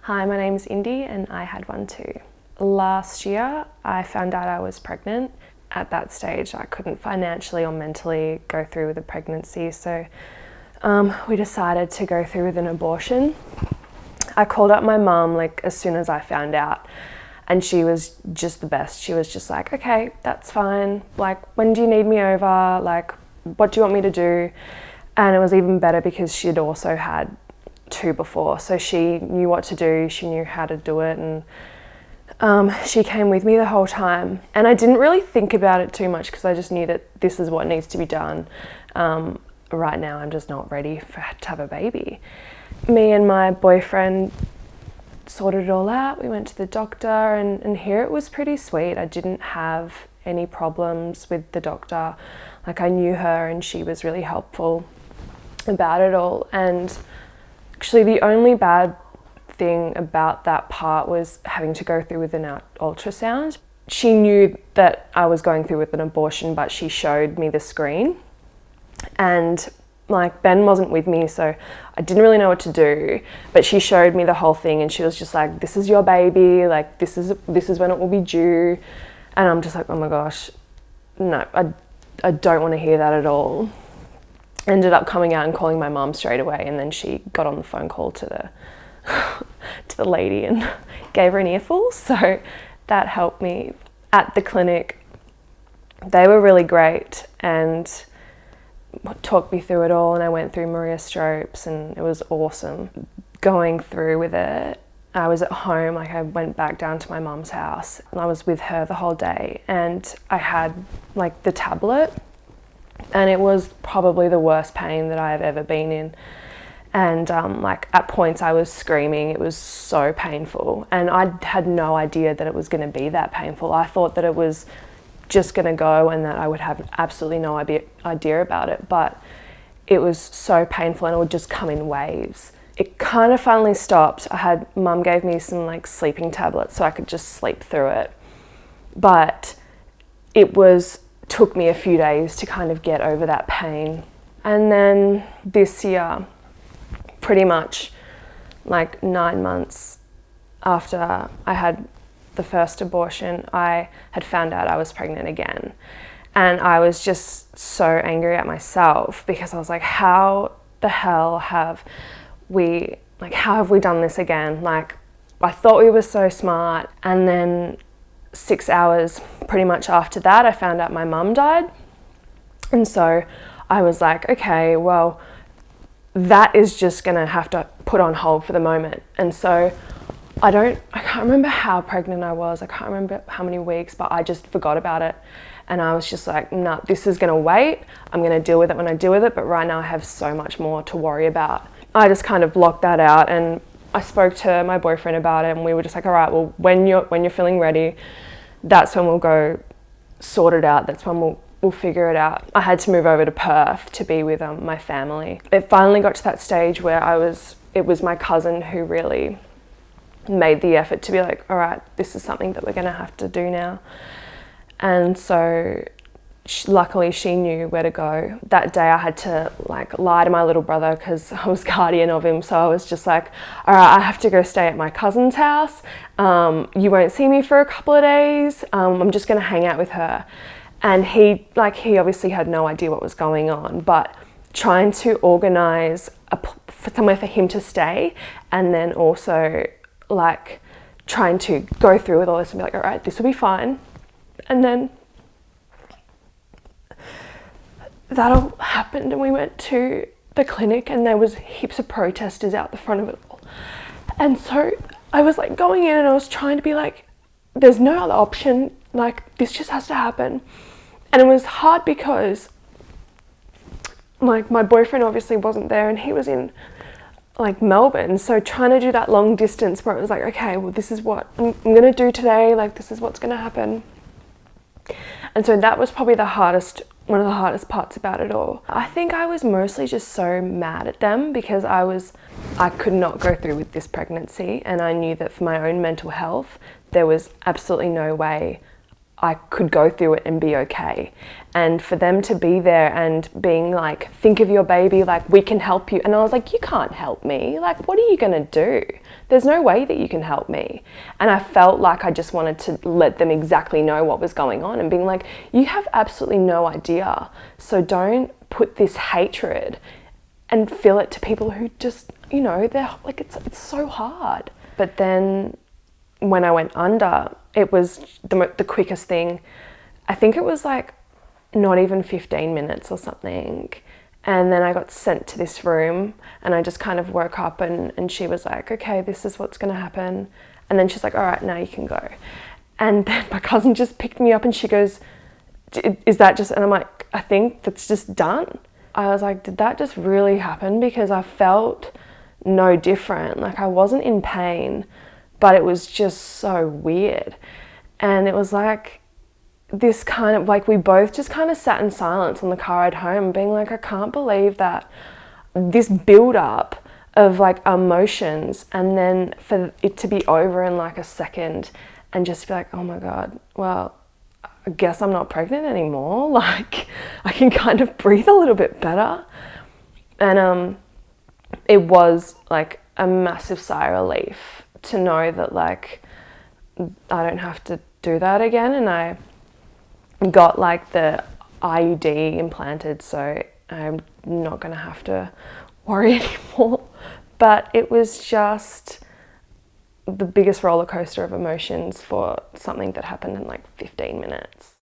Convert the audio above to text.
Hi, my name is Indy and I had one too. Last year, I found out I was pregnant. At that stage, I couldn't financially or mentally go through with a pregnancy, so we decided to go through with an abortion. I called up my mum as soon as I found out, and she was just the best. She was just like, okay, that's fine. When do you need me over? What do you want me to do? And it was even better because she'd also had two before, so she knew what to do, she knew how to do it, and she came with me the whole time. And I didn't really think about it too much because I just knew that this is what needs to be done. Right now I'm just not ready to have a baby. Me and my boyfriend sorted it all out. We went to the doctor, and here it was pretty sweet. I didn't have any problems with the doctor. I knew her and she was really helpful about it all. And actually, the only bad thing about that part was having to go through with an ultrasound. She knew that I was going through with an abortion, but she showed me the screen. And Ben wasn't with me, so I didn't really know what to do. But she showed me the whole thing, and she was just like, "This is your baby. This is when it will be due." And I'm just like, "Oh my gosh, no, I don't want to hear that at all." Ended up coming out and calling my mum straight away, and then she got on the phone call to the lady and gave her an earful, so that helped me. At the clinic, they were really great and talked me through it all, and I went through Maria Stropes, and it was awesome. Going through with it, I was at home, I went back down to my mum's house, and I was with her the whole day, and I had the tablet, and it was probably the worst pain that I have ever been in. And at points I was screaming. It was so painful, and I had no idea that it was going to be that painful. I thought that it was just going to go and that I would have absolutely no idea about it, but it was so painful, and it would just come in waves. It kind of finally stopped. Mum gave me some sleeping tablets so I could just sleep through it, but took me a few days to kind of get over that pain. And then this year, pretty much 9 months after I had the first abortion, I had found out I was pregnant again. And I was just so angry at myself because I was like, how the hell have we done this again? I thought we were so smart. And then 6 hours pretty much after that, I found out my mum died. And so I was like, okay, well, that is just gonna have to put on hold for the moment. And so I can't remember how pregnant I was. I can't remember how many weeks, but I just forgot about it. And I was just like, nah, this is gonna wait. I'm gonna deal with it when I deal with it. But right now I have so much more to worry about. I just kind of blocked that out, and I spoke to my boyfriend about it, and we were just like, all right, well, when you're feeling ready, that's when we'll go sort it out. That's when we'll figure it out. I had to move over to Perth to be with my family. It finally got to that stage where it was my cousin who really made the effort to be like, all right, this is something that we're gonna have to do now. And so luckily she knew where to go. That day I had to lie to my little brother because I was guardian of him. So I was just like, all right, I have to go stay at my cousin's house. You won't see me for a couple of days. I'm just gonna hang out with her. And he obviously had no idea what was going on, but trying to organize somewhere for him to stay, and then also trying to go through with all this and be like, all right, this will be fine. And then that all happened, and we went to the clinic, and there was heaps of protesters out the front of it all. And so I was going in, and I was trying to be like, there's no other option, this just has to happen. And it was hard because my boyfriend obviously wasn't there, and he was in Melbourne, so trying to do that long distance where it was okay, well, this is what I'm gonna do today, this is what's gonna happen. And so that was probably one of the hardest parts about it all. I think I was mostly just so mad at them because I could not go through with this pregnancy, and I knew that for my own mental health, there was absolutely no way I could go through it and be okay. And for them to be there and being like, think of your baby, like, we can help you. And I was like, you can't help me. Like, what are you gonna do? There's no way that you can help me. And I felt like I just wanted to let them exactly know what was going on and being like, you have absolutely no idea. So don't put this hatred and feel it to people who just, you know, they're like, it's so hard. But then when I went under, it was the quickest thing. I think it was like not even 15 minutes or something. And then I got sent to this room and I just kind of woke up and she was like, okay, this is what's gonna happen. And then she's like, all right, now you can go. And then my cousin just picked me up and she goes, is that just, and I'm like, I think that's just done. I was like, did that just really happen? Because I felt no different. Like, I wasn't in pain, but it was just so weird. And it was like this kind of, like, we both just kind of sat in silence on the car ride home being like, I can't believe that this build up of like emotions and then for it to be over in like a second and just be like, oh my God, well, I guess I'm not pregnant anymore. Like, I can kind of breathe a little bit better. And it was like a massive sigh of relief to know that like I don't have to do that again. And I got like the IUD implanted, so I'm not gonna have to worry anymore. But it was just the biggest roller coaster of emotions for something that happened in like 15 minutes.